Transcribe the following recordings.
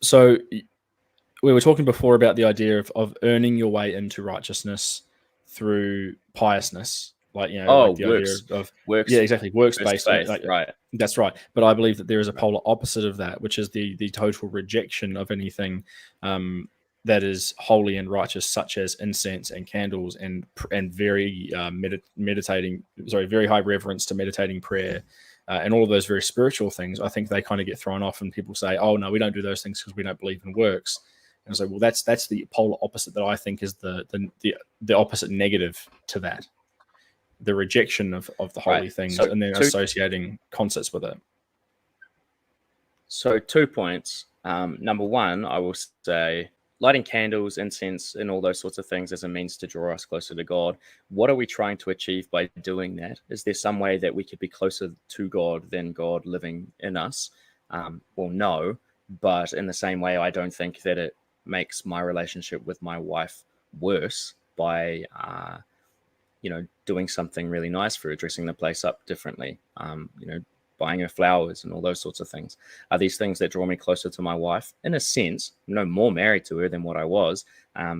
So we were talking before about the idea of earning your way into righteousness through piousness, like like the idea of works, exactly, works based, faith, like, right? That's right. But I believe that there is a polar opposite of that, which is the total rejection of anything that is holy and righteous, such as incense and candles and very very high reverence to meditating prayer. And all of those very spiritual things. I think they kind of get thrown off, and people say, "Oh no, we don't do those things because we don't believe in works." And so, well, that's the polar opposite that I think is the opposite negative to that, the rejection of the holy things, so and then associating concepts with it. So 2 points. Number one, I will say lighting candles, incense, and all those sorts of things as a means to draw us closer to God. What are we trying to achieve by doing that? Is there some way that we could be closer to God than God living in us? Well, no, but in the same way, I don't think that it makes my relationship with my wife worse by doing something really nice for her, dressing the place up differently, buying her flowers and all those sorts of things. Are these things that draw me closer to my wife? In a sense, I'm no more married to her than what I was,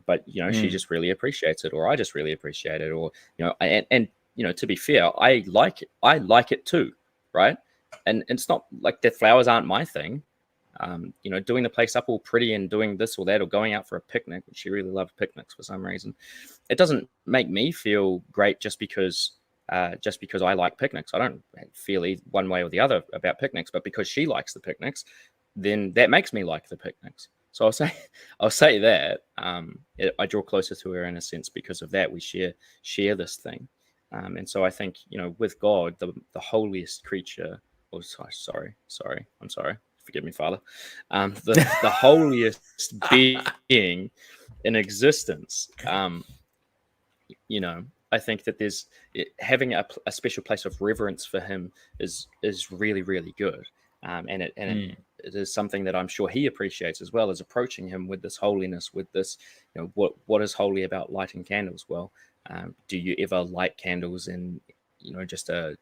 but she just really appreciates it, or I just really appreciate it, or and to be fair, I like it too, right? And it's not like the flowers aren't my thing. Doing the place up all pretty and doing this or that, or going out for a picnic. She really loved picnics for some reason. It doesn't make me feel great just because I like picnics. I don't feel one way or the other about picnics, but because she likes the picnics, then that makes me like the picnics. So I'll say that I draw closer to her in a sense because of that. We share this thing, and so I think with God, the holiest creature. Oh, sorry. I'm sorry. Forgive me, Father. The holiest being in existence. I think that having a special place of reverence for him is really, really good, and it is something that I'm sure he appreciates as well, as approaching him with this holiness, with this what is holy about lighting candles. Well, do you ever light candles in just a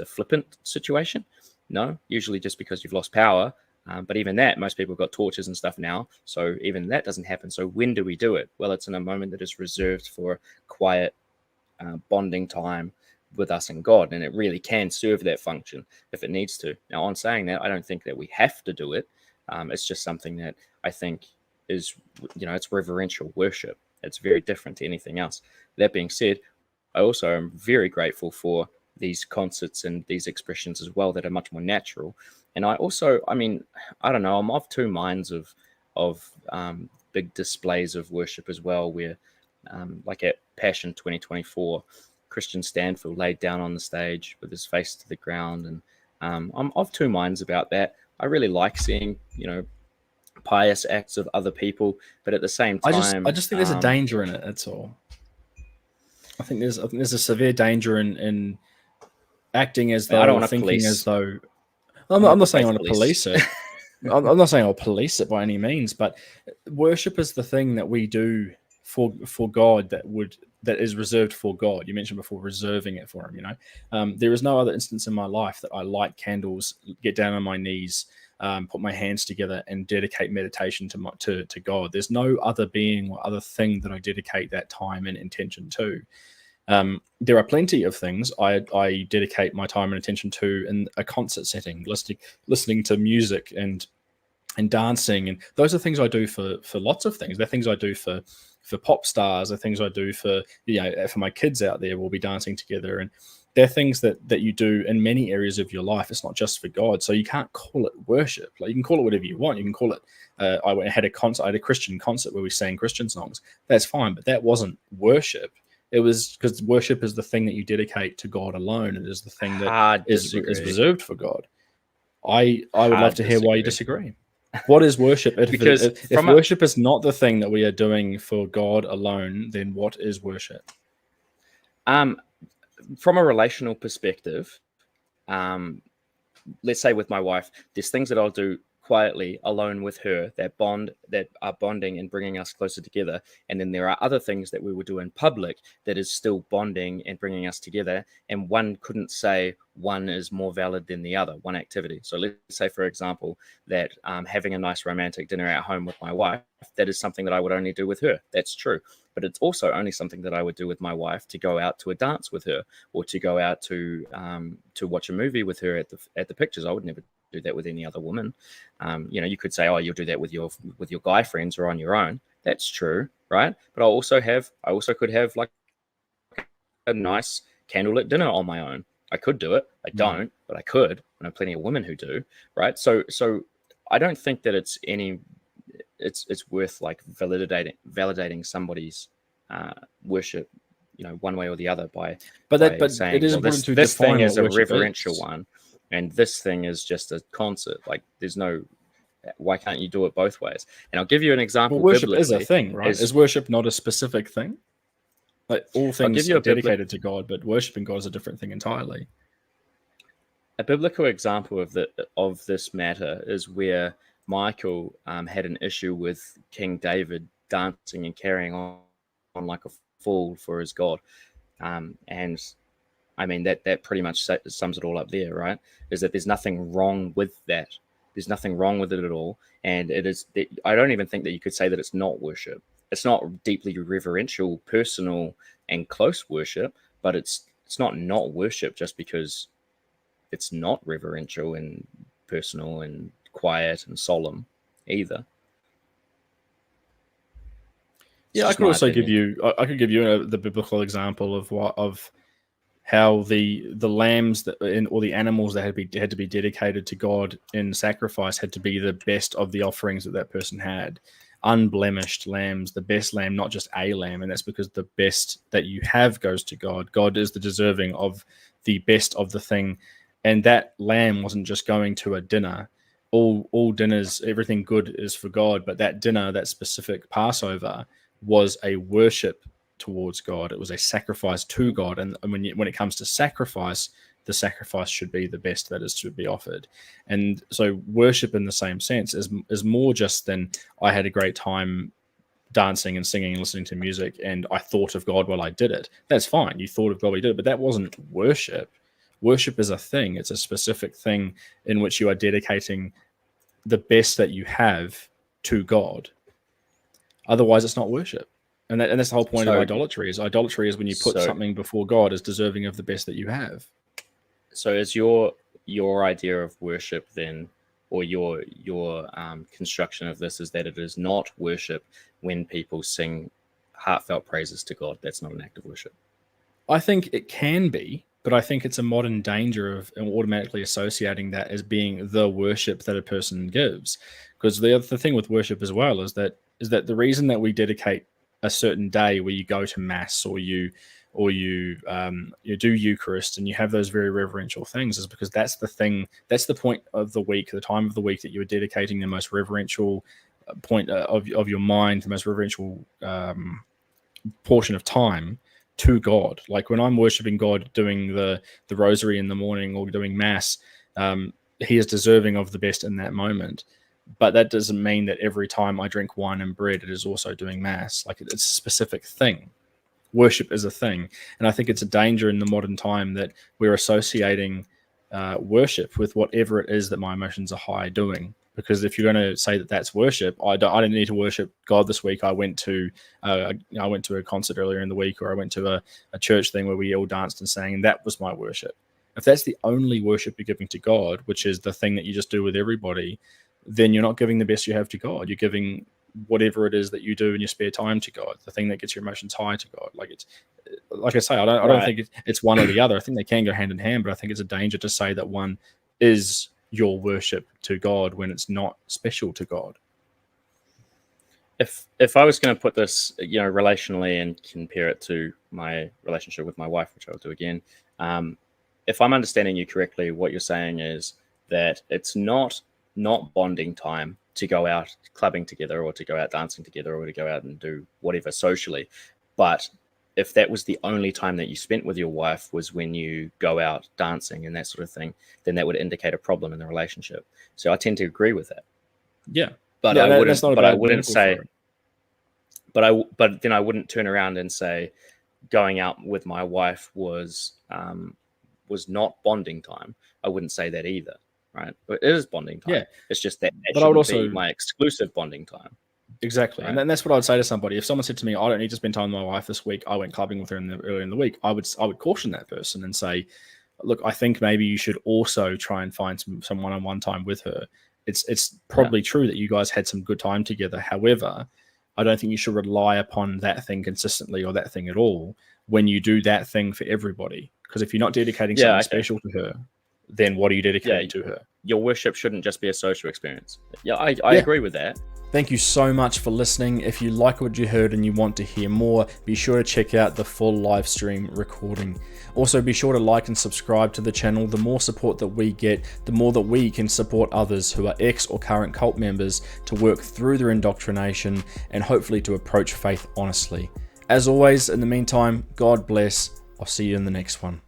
flippant situation? No, usually just because you've lost power. But even that, most people have got torches and stuff now, so even that doesn't happen. So when do we do it? Well, it's in a moment that is reserved for quiet bonding time with us and God, and it really can serve that function if it needs to. Now, on saying that, I don't think that we have to do it. It's just something that I think is, it's reverential worship. It's very different to anything else. That being said, I also am very grateful for these concerts and these expressions as well that are much more natural. And I also, I don't know, I'm of two minds of big displays of worship as well, where like at Passion 2024, Christian Stanfield laid down on the stage with his face to the ground, and I'm of two minds about that. I really like seeing, pious acts of other people, but at the same time, I just think there's a danger in it. That's all. I think there's a severe danger in acting as though, I don't want to thinking police. as though. I'm not saying I want to police it. I'm not saying I'll police it by any means, but worship is the thing that we do for God that is reserved for God. You mentioned before reserving it for him. There is no other instance in my life that I light candles, get down on my knees, put my hands together, and dedicate meditation to God. There's no other being or other thing that I dedicate that time and intention to. There are plenty of things I dedicate my time and attention to in a concert setting, listening to music and dancing, and those are things I do for lots of things. They're things I do for pop stars. They're things I do for for my kids out there. We'll be dancing together, and they're things that you do in many areas of your life. It's not just for God, so you can't call it worship. Like, you can call it whatever you want. You can call it. I had a Christian concert where we sang Christian songs. That's fine, but that wasn't worship. It was because worship is the thing that you dedicate to God alone. It is the thing that is reserved for God. I would love to hear why you disagree. What is worship? If worship is not the thing that we are doing for God alone, then what is worship? From a relational perspective, let's say with my wife, there's things that I'll do quietly alone with her, that are bonding and bringing us closer together. And then there are other things that we will do in public that is still bonding and bringing us together. And one couldn't say one is more valid than the other, one activity. So let's say, for example, that having a nice romantic dinner at home with my wife, that is something that I would only do with her. That's true. But it's also only something that I would do with my wife to go out to a dance with her, or to go out to watch a movie with her at the pictures. I would never do that with any other woman. You could say, oh, you'll do that with your guy friends or on your own. That's true, right? But I also could have like a nice candlelit dinner on my own. I could do it. I don't, but I could. I know plenty of women who do, right? So I don't think that it's worth like validating somebody's worship, one way or the other by saying, it is important to this define thing is a what worship reverential is. one, and this thing is just a concert. Like, there's no. Why can't you do it both ways? And I'll give you an example. Well, worship is a thing, right? Is worship not a specific thing? Like, all things are dedicated to God, but worshiping God is a different thing entirely. A biblical example of this matter is where Michael had an issue with King David dancing and carrying on like a fool for his God. And I mean, that pretty much sums it all up there, right? Is that there's nothing wrong with that. There's nothing wrong with it at all. And I don't even think that you could say that it's not worship. It's not deeply reverential, personal, and close worship, but it's not worship just because it's not reverential and personal and quiet and solemn either. Yeah, I could also give you the biblical example of how the lambs or the animals that had to be dedicated to God in sacrifice had to be the best of the offerings that person had. Unblemished lambs, the best lamb, not just a lamb, and that's because the best that you have goes to God. God is the deserving of the best of the thing, and that lamb wasn't just going to a dinner. All dinners, everything good is for God, but that dinner, that specific Passover, was a worship towards God. It was a sacrifice to God, and when it comes to sacrifice, the sacrifice should be the best that is to be offered. And so worship in the same sense is more just than I had a great time dancing and singing and listening to music and I thought of God while I did it. That's fine. You thought of God while you did it, but that wasn't worship. Worship is a thing. It's a specific thing in which you are dedicating the best that you have to God. Otherwise, it's not worship. And that's the whole point of idolatry. Idolatry is when you put something before God as deserving of the best that you have. So is your idea of worship then, or your construction of this, is that it is not worship when people sing heartfelt praises to God? That's not an act of worship. I think it can be, but I think it's a modern danger of automatically associating that as being the worship that a person gives. Because the other thing with worship as well is that the reason that we dedicate a certain day where you go to mass or you do Eucharist and you have those very reverential things is because that's the point of the week, the time of the week that you are dedicating the most reverential point of your mind, the most reverential portion of time to God. Like when I'm worshiping God, doing the rosary in the morning or doing mass, he is deserving of the best in that moment. But that doesn't mean that every time I drink wine and bread, it is also doing mass. Like it's a specific thing. Worship is a thing. And I think it's a danger in the modern time that we're associating worship with whatever it is that my emotions are high doing. Because if you're going to say that that's worship, I don't need to worship God this week. I went to a concert earlier in the week, or I went to a church thing where we all danced and sang, and that was my worship. If that's the only worship you're giving to God, which is the thing that you just do with everybody, then you're not giving the best you have to God. You're giving whatever it is that you do in your spare time to God, the thing that gets your emotions high to God. Like I say, I don't think it's one or the other. I think they can go hand in hand, but I think it's a danger to say that one is your worship to God when it's not special to God. If I was going to put this, relationally and compare it to my relationship with my wife, which I'll do again, if I'm understanding you correctly, what you're saying is that it's not bonding time to go out clubbing together or to go out dancing together or to go out and do whatever socially. But if that was the only time that you spent with your wife was when you go out dancing and that sort of thing, then that would indicate a problem in the relationship. So I tend to agree with that. Yeah. But Yeah, I wouldn't. that's not a But I bad wouldn't metaphor say. for it. But then I wouldn't turn around and say going out with my wife was not bonding time. I wouldn't say that either, right? But it is bonding time. Yeah. It's just that But I would shouldn't also be my exclusive bonding time. exactly, Right? and that's what I'd say to somebody. If someone said to me, "I don't need to spend time with my wife this week. I went clubbing with her earlier in the week," I would caution that person and say, "Look, I think maybe you should also try and find some one-on-one time with her. It's probably true that you guys had some good time together. However, I don't think you should rely upon that thing consistently or that thing at all when you do that thing for everybody. Because if you're not dedicating something special to her, then what are you dedicating to her? Your worship shouldn't just be a social experience." Yeah, I agree with that. Thank you so much for listening. If you like what you heard and you want to hear more, be sure to check out the full live stream recording. Also, be sure to like and subscribe to the channel. The more support that we get, the more that we can support others who are ex or current cult members to work through their indoctrination and hopefully to approach faith honestly. As always, in the meantime, God bless. I'll see you in the next one.